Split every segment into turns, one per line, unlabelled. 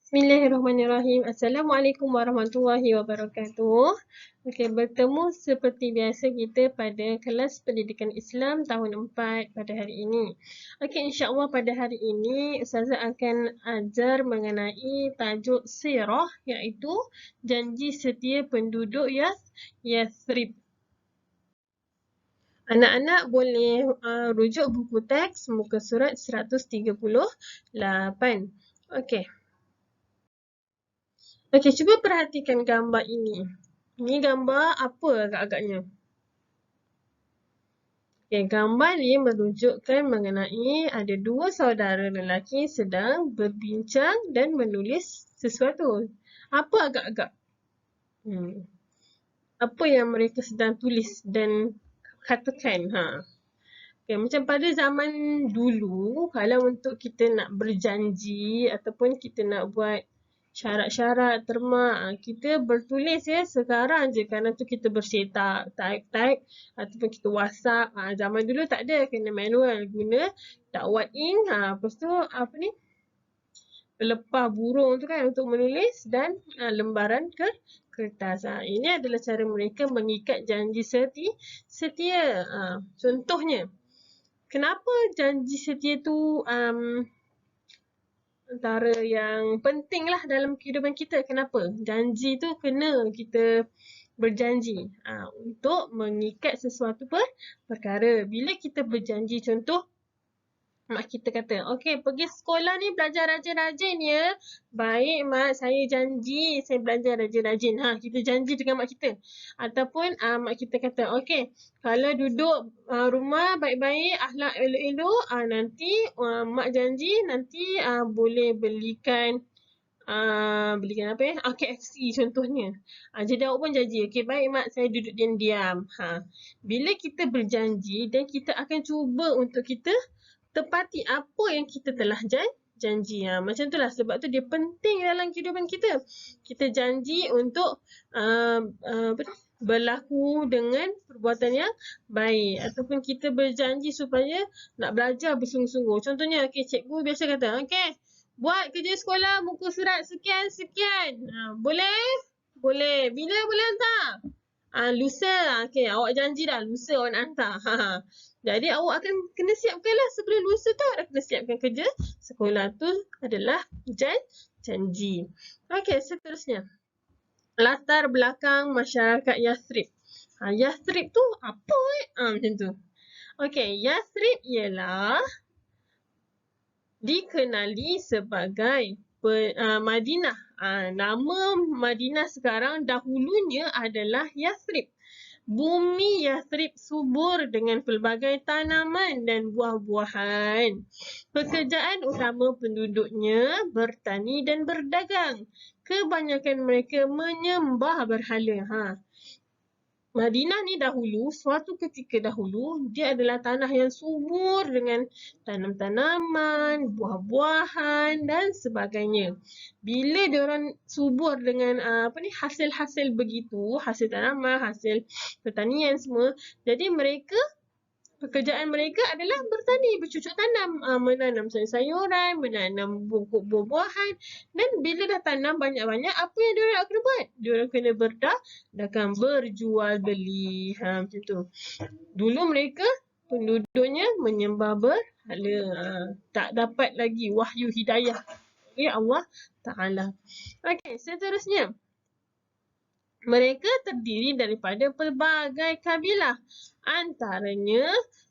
Bismillahirrahmanirrahim. Assalamualaikum warahmatullahi wabarakatuh. Okey, bertemu seperti biasa kita pada kelas pendidikan Islam tahun 4 pada hari ini. Okey, insya-Allah pada hari ini Ustazah akan ajar mengenai tajuk sirah iaitu janji setia penduduk Yathrib. Anak-anak boleh rujuk buku teks muka surat 138. Okey. Okey, cuba perhatikan gambar ini. Ini gambar apa agak-agaknya? Okey, gambar ni menunjukkan mengenai ada dua saudara lelaki sedang berbincang dan menulis sesuatu. Apa agak-agak? Apa yang mereka sedang tulis dan katakan? Okay, macam pada zaman dulu, kalau untuk kita nak berjanji ataupun kita nak buat syarat-syarat terma, kita bertulis ya sekarang je. Kerana tu kita bercetak, type ataupun kita WhatsApp. Zaman dulu tak ada, kena manual guna dakwat ink. Lepas tu apa ni? Pelepah burung tu kan untuk menulis dan lembaran kertas. Ini adalah cara mereka mengikat janji setia. Contohnya, kenapa janji setia tu antara yang penting lah dalam kehidupan kita? Kenapa? Janji tu kena kita berjanji untuk mengikat sesuatu perkara. Bila kita berjanji, contoh mak kita kata, okey pergi sekolah ni belajar rajin-rajin ya. Baik mak, saya janji saya belajar rajin-rajin. Kita janji dengan mak kita. Ataupun mak kita kata, okey kalau duduk rumah baik-baik, akhlak elok-elok, nanti mak janji nanti boleh belikan apa ya? KFC contohnya. Jadi awak pun janji, okey baik mak, saya duduk diam-diam. Bila kita berjanji dan kita akan cuba untuk kita tepati apa yang kita telah janji. Macam itulah, sebab tu dia penting dalam kehidupan kita. Kita janji untuk berlaku dengan perbuatan yang baik. Ataupun kita berjanji supaya nak belajar bersungguh-sungguh. Contohnya, okay, cikgu biasa kata, okay, buat kerja sekolah muka surat sekian-sekian. Boleh? Boleh. Bila boleh hantar? Lusa. Okay, awak janji dah lusa awak nak hantar. Jadi awak akan kena siapkanlah sebelum lusa tu awak kena siapkan kerja sekolah tu adalah janji. Okey, seterusnya. Latar belakang masyarakat Yathrib. Yathrib tu apa macam tu. Okey, Yathrib ialah dikenali sebagai Madinah. Nama Madinah sekarang dahulunya adalah Yathrib. Bumi Yathrib subur dengan pelbagai tanaman dan buah-buahan. Pekerjaan utama penduduknya bertani dan berdagang. Kebanyakan mereka menyembah berhala. Madinah ni dahulu, suatu ketika dahulu, dia adalah tanah yang subur dengan tanam-tanaman, buah-buahan dan sebagainya. Bila diorang subur dengan hasil-hasil begitu, hasil tanaman, hasil pertanian semua, jadi pekerjaan mereka adalah bertani, bercucuk tanam, menanam sayur-sayuran, menanam buah-buahan. Dan bila dah tanam banyak-banyak, apa yang diorang nak kena buat? Diorang kena berdagang, berjual beli. Macam tu. Dulu mereka penduduknya menyembah berhala. Tak dapat lagi wahyu hidayah dari Allah Ta'ala. Okey, seterusnya. Mereka terdiri daripada pelbagai kabilah. Antaranya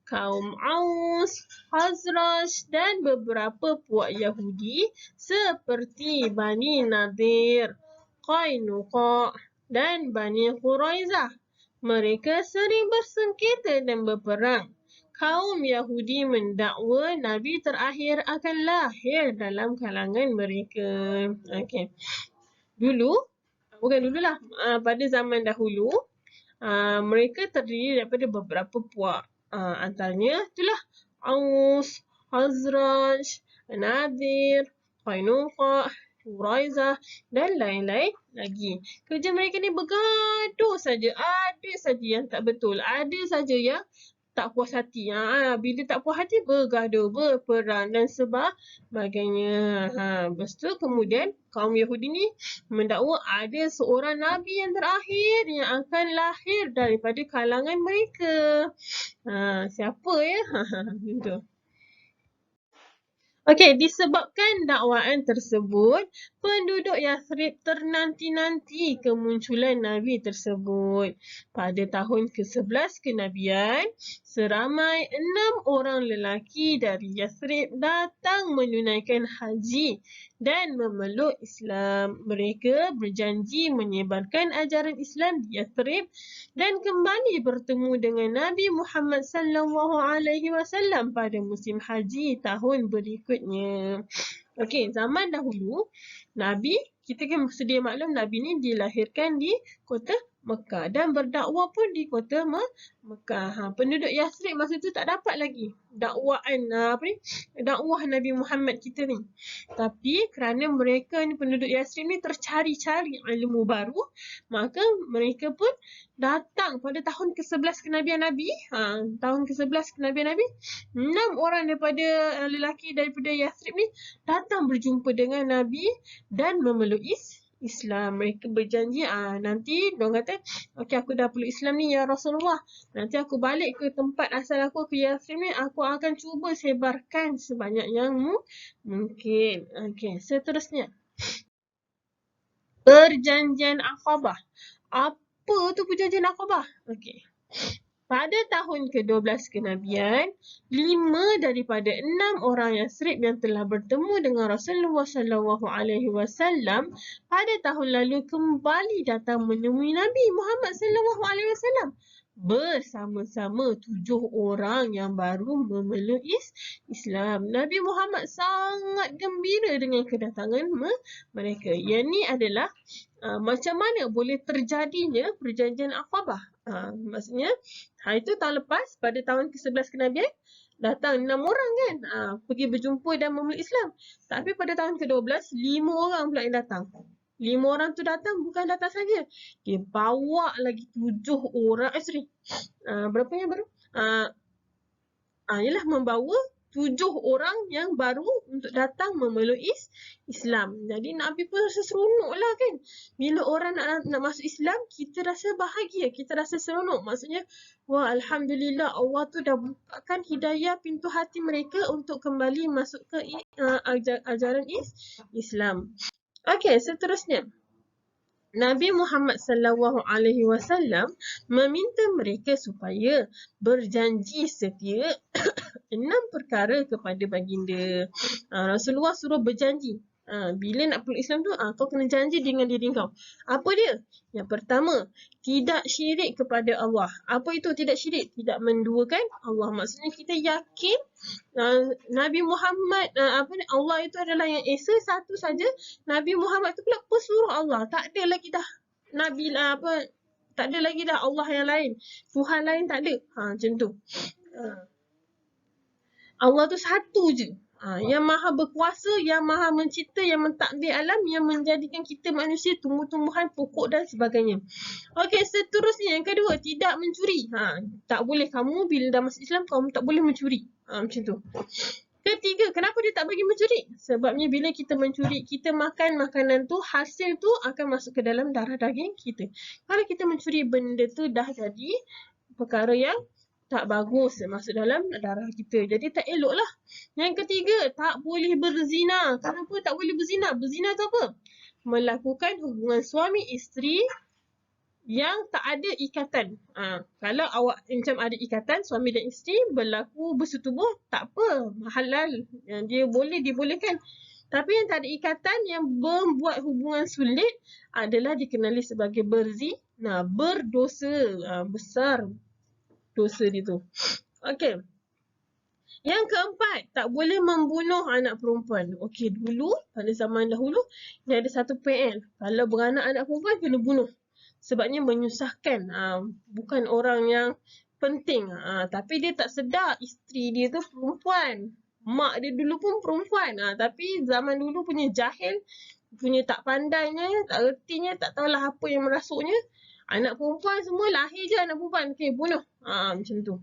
kaum Aus, Khazraj dan beberapa puak Yahudi seperti Bani Nadir, Qainuqa dan Bani Quraizah. Mereka sering bersengketa dan berperang. Kaum Yahudi mendakwa Nabi terakhir akan lahir dalam kalangan mereka. Okey. Pada zaman dahulu, mereka terdiri daripada beberapa puak. Antaranya itulah Aus, Khazraj, Nadir, Qainuqa, Quraizah dan lain-lain lagi. Kerja mereka ni bergaduh saja. Ada saja yang tak betul. Ada saja yang tak puas hati. Bila tak puas hati, bergaduh, berperang dan sebagainya. Lepas tu kemudian kaum Yahudi ni mendakwa ada seorang Nabi yang terakhir yang akan lahir daripada kalangan mereka. Siapa ya? Itu. Okey, disebabkan dakwaan tersebut, penduduk Yathrib ternanti-nanti kemunculan Nabi tersebut. Pada tahun ke-11 kenabian, seramai 6 orang lelaki dari Yathrib datang menunaikan haji dan memeluk Islam. Mereka berjanji menyebarkan ajaran Islam di Yathrib dan kembali bertemu dengan Nabi Muhammad sallallahu alaihi wasallam pada musim haji tahun berikutnya. Okey, zaman dahulu Nabi, kita kan sedia maklum Nabi ni dilahirkan di kota Mekah dan berdakwah pun di kota Mekah. Penduduk Yathrib masa tu tak dapat lagi dakwaan dakwah Nabi Muhammad kita ni. Tapi kerana mereka ni penduduk Yathrib ni tercari-cari ilmu baru, maka mereka pun datang pada tahun ke-11 kenabian Nabi. Tahun ke-11 kenabian Nabi, 6 orang daripada lelaki daripada Yathrib ni datang berjumpa dengan Nabi dan memeluk Islam. Mereka berjanji nanti diorang kata, okey aku dah peluk Islam ni ya Rasulullah. Nanti aku balik ke tempat asal aku ke Yathrib ni, aku akan cuba sebarkan sebanyak yang mungkin. Okey, seterusnya. Perjanjian Aqabah. Apa tu perjanjian Aqabah? Okey. Pada tahun ke-12 kenabian, 5 daripada 6 orang Yathrib yang telah bertemu dengan Rasulullah sallallahu alaihi wasallam pada tahun lalu kembali datang menemui Nabi Muhammad sallallahu alaihi wasallam bersama-sama 7 orang yang baru memeluk Islam. Nabi Muhammad sangat gembira dengan kedatangan mereka. Yang ni adalah macam mana boleh terjadinya perjanjian Aqabah. Maksudnya, hari itu tahun lepas, pada tahun ke-11 kenabian, datang 6 orang kan, pergi berjumpa dan memeluk Islam. Tapi pada tahun ke-12, 5 orang pula yang datang. 5 orang tu datang, bukan datang saja. Dia bawa lagi 7 orang, berapa yang baru? Ialah membawa 7 orang yang baru untuk datang memeluk Islam. Jadi Nabi pun rasa seronok lah kan. Bila orang nak masuk Islam, kita rasa bahagia, kita rasa seronok. Maksudnya, wah Alhamdulillah Allah tu dah bukakan hidayah pintu hati mereka untuk kembali masuk ke ajaran Islam. Okey, seterusnya. Nabi Muhammad sallallahu alaihi wasallam meminta mereka supaya berjanji setia 6 perkara kepada baginda. Rasulullah suruh berjanji. Bila nak peluk Islam tu, kau kena janji dengan diri kau. Apa dia? Yang pertama, tidak syirik kepada Allah. Apa itu tidak syirik? Tidak menduakan Allah. Maksudnya kita yakin Nabi Muhammad, Allah itu adalah yang esa, satu saja. Nabi Muhammad itu pula pesuruh Allah. Tak ada lagi dah Nabi tak ada lagi dah Allah yang lain. Tuhan lain tak ada. Macam tu. Allah tu satu je. Yang maha berkuasa, yang maha mencipta, yang mentadbir alam, yang menjadikan kita manusia, tumbuh-tumbuhan, pokok dan sebagainya. Okey, seterusnya yang kedua, tidak mencuri. Tak boleh kamu bila dah masuk Islam, kamu tak boleh mencuri. Macam tu. Ketiga, kenapa dia tak bagi mencuri? Sebabnya bila kita mencuri, kita makan makanan tu, hasil tu akan masuk ke dalam darah daging kita. Kalau kita mencuri benda tu dah jadi perkara yang tak bagus masuk dalam darah kita. Jadi tak elok lah. Yang ketiga, tak boleh berzina. Kenapa tak boleh berzina? Berzina tu apa? Melakukan hubungan suami isteri yang tak ada ikatan. Kalau awak macam ada ikatan suami dan isteri berlaku bersetubuh, tak apa. Halal. Dia dibolehkan. Tapi yang tak ada ikatan, yang membuat hubungan sulit adalah dikenali sebagai berzina. Berdosa. Besar dosa dia tu. Okey. Yang keempat, tak boleh membunuh anak perempuan. Okey, dulu, pada zaman dahulu, dia ada satu PL. Kalau beranak anak perempuan, kena bunuh. Sebabnya menyusahkan. Bukan orang yang penting. Tapi dia tak sedar isteri dia tu perempuan. Mak dia dulu pun perempuan. Tapi zaman dulu punya jahil, punya tak pandainya, tak ertinya, tak tahulah apa yang merasuknya. Anak perempuan semua lahir je anak perempuan. Okey, bunuh. Macam tu.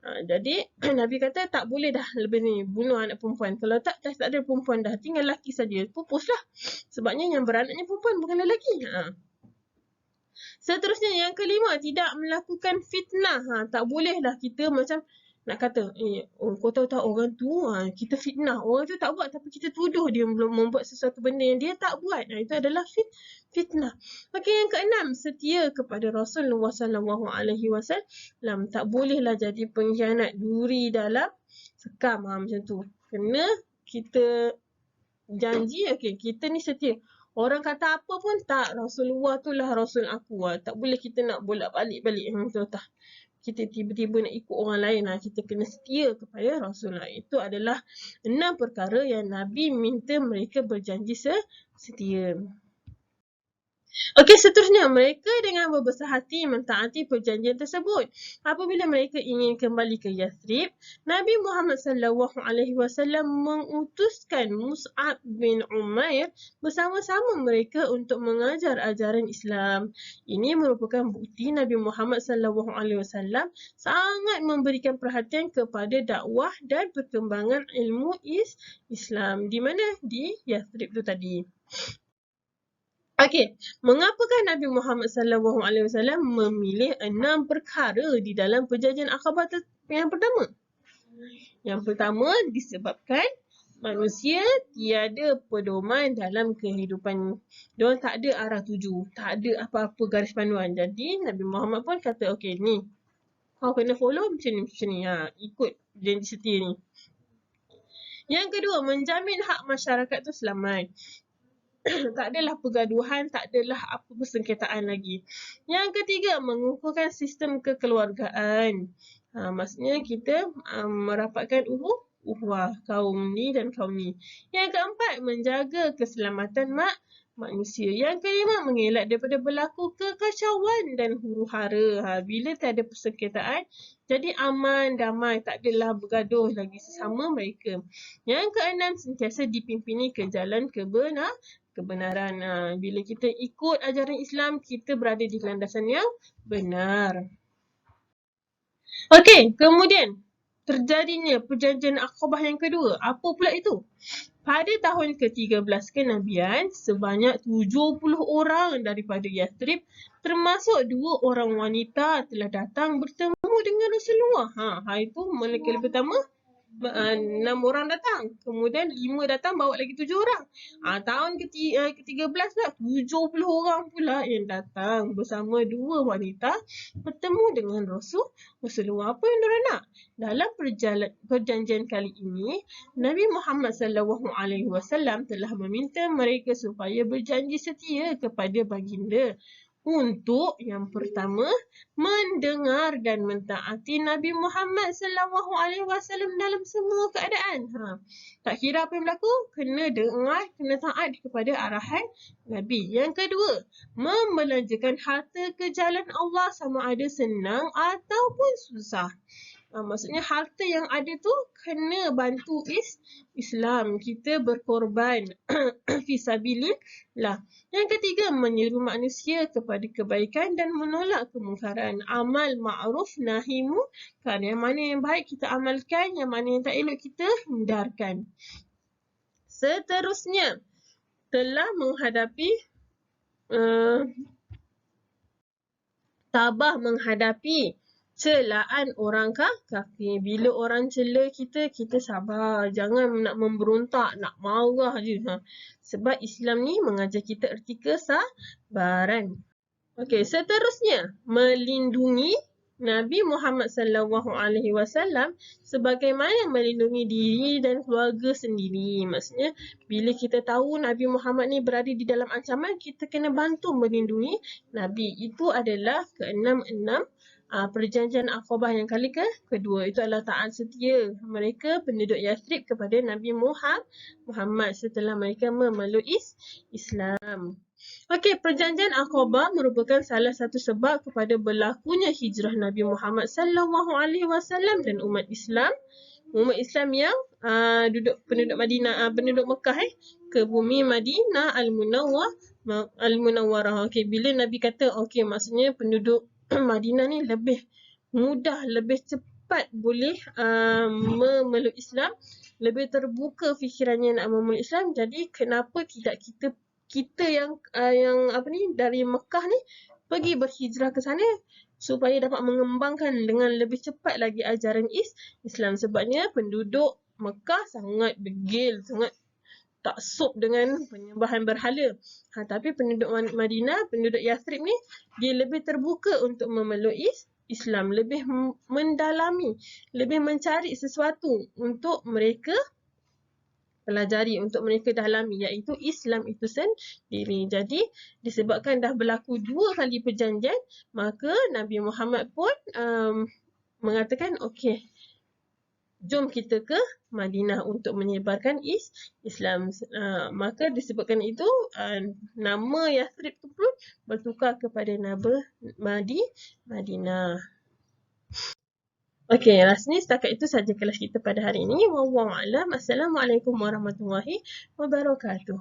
Jadi Nabi kata tak boleh dah lebih ni bunuh anak perempuan. Kalau tak ada perempuan dah. Tinggal lelaki saja. Pupuslah. Sebabnya yang beranaknya perempuan bukan lelaki. Seterusnya yang kelima, tidak melakukan fitnah. Tak bolehlah kita macam nak kata, kau tahu tak orang tu, kita fitnah. Orang tu tak buat tapi kita tuduh dia belum membuat sesuatu benda yang dia tak buat. Itu adalah fitnah. Okey, yang keenam, setia kepada Rasulullah SAW. Tak bolehlah jadi pengkhianat, duri dalam sekam. Macam tu. Kena kita janji, okey, kita ni setia. Orang kata apa pun tak, Rasulullah tu lah Rasul aku. Tak boleh kita nak bolak-balik. Betul tak? Kita tiba-tiba nak ikut orang lain. Kita kena setia kepada Rasulullah. Itu adalah 6 perkara yang Nabi minta mereka berjanji setia. Okey, seterusnya mereka dengan berbesar hati mentaati perjanjian tersebut. Apabila mereka ingin kembali ke Yathrib, Nabi Muhammad SAW mengutuskan Mus'ab bin Umair bersama-sama mereka untuk mengajar ajaran Islam. Ini merupakan bukti Nabi Muhammad SAW sangat memberikan perhatian kepada dakwah dan perkembangan ilmu Islam. Di mana? Di Yathrib tu tadi. Okey, mengapakah Nabi Muhammad SAW memilih 6 perkara di dalam perjanjian Aqabah yang pertama? Yang pertama disebabkan manusia tiada pedoman dalam kehidupan. Diorang tak ada arah tuju, tak ada apa-apa garis panduan. Jadi Nabi Muhammad pun kata, okey ni, kau kena follow macam ni. Ikut janji setia ni. Yang kedua, menjamin hak masyarakat tu selamat. Tak adalah pergaduhan, tak adalah apa persengketaan lagi. Yang ketiga, mengukuhkan sistem kekeluargaan. Maksudnya kita merapatkan uhwah kaum ni dan kaum ni. Yang keempat, menjaga keselamatan manusia. Yang kelima, mengelak daripada berlaku kekacauan dan huru-hara. Bila tiada persengketaan, jadi aman, damai, tak adalah bergaduh lagi sesama mereka. Yang keenam, sentiasa dipimpini ke jalan kebenaran. Bila kita ikut ajaran Islam, kita berada di landasan yang benar. Okey, kemudian terjadinya perjanjian Aqabah yang kedua. Apa pula itu? Pada tahun ke-13 kenabian, sebanyak 70 orang daripada Yathrib, termasuk 2 orang wanita telah datang bertemu dengan Rasulullah. Hari itu Malaikat pertama 6 orang datang. Kemudian 5 datang bawa lagi 7 orang. Tahun ke-13 lah 70 orang pula yang datang bersama 2 wanita bertemu dengan Rasulullah. Apa yang diorang nak? Dalam perjanjian kali ini, Nabi Muhammad SAW telah meminta mereka supaya berjanji setia kepada baginda. Untuk yang pertama, mendengar dan mentaati Nabi Muhammad SAW dalam semua keadaan. Tak kira apa yang berlaku, kena dengar, kena taat kepada arahan Nabi. Yang kedua, membelanjakan harta ke jalan Allah sama ada senang ataupun susah. Maksudnya harta yang ada tu kena bantu Islam. Kita berkorban fisabilillah. Yang ketiga, menyeru manusia kepada kebaikan dan menolak kemungkaran. Amal ma'ruf nahi munkar. Yang mana yang baik kita amalkan, yang mana yang tak elok kita hindarkan. Seterusnya, telah menghadapi tabah menghadapi celaan orang kafir. Bila orang cela kita, kita sabar. Jangan nak memberontak, nak marah je. Sebab Islam ni mengajar kita erti kesabaran. Okey, seterusnya, melindungi Nabi Muhammad SAW sebagaimana melindungi diri dan keluarga sendiri. Maksudnya, bila kita tahu Nabi Muhammad ni berada di dalam ancaman, kita kena bantu melindungi Nabi. Itu adalah ke-6 perjanjian Aqabah yang kali kedua. Itu adalah taat setia mereka penduduk Yathrib kepada Nabi Muhammad setelah mereka memeluk Islam. Okey, perjanjian Aqabah merupakan salah satu sebab kepada berlakunya hijrah Nabi Muhammad SAW dan umat Islam umat Islam yang penduduk Madinah, penduduk Mekah ke bumi Madinah Al-Munawwarah. Okey, bila Nabi kata okey, maksudnya penduduk Madinah ni lebih mudah, lebih cepat boleh memeluk Islam, lebih terbuka fikirannya nak memeluk Islam. Jadi kenapa tidak kita yang dari Mekah ni pergi berhijrah ke sana supaya dapat mengembangkan dengan lebih cepat lagi ajaran Islam. Sebabnya penduduk Mekah sangat degil, sangat taksub dengan penyembahan berhala. Tapi penduduk Madinah, penduduk Yathrib ni, dia lebih terbuka untuk memeluk Islam, lebih mendalami, lebih mencari sesuatu untuk mereka pelajari, untuk mereka dalami, iaitu Islam itu sendiri. Jadi disebabkan dah berlaku 2 kali perjanjian, maka Nabi Muhammad pun mengatakan okey, jom kita ke Madinah untuk menyebarkan Islam. Maka disebabkan itu nama Yathrib tu pun bertukar kepada nama Madinah. Okey, rasanya setakat itu saja kelas kita pada hari ini. Wallahu a'lam. Assalamualaikum warahmatullahi wabarakatuh.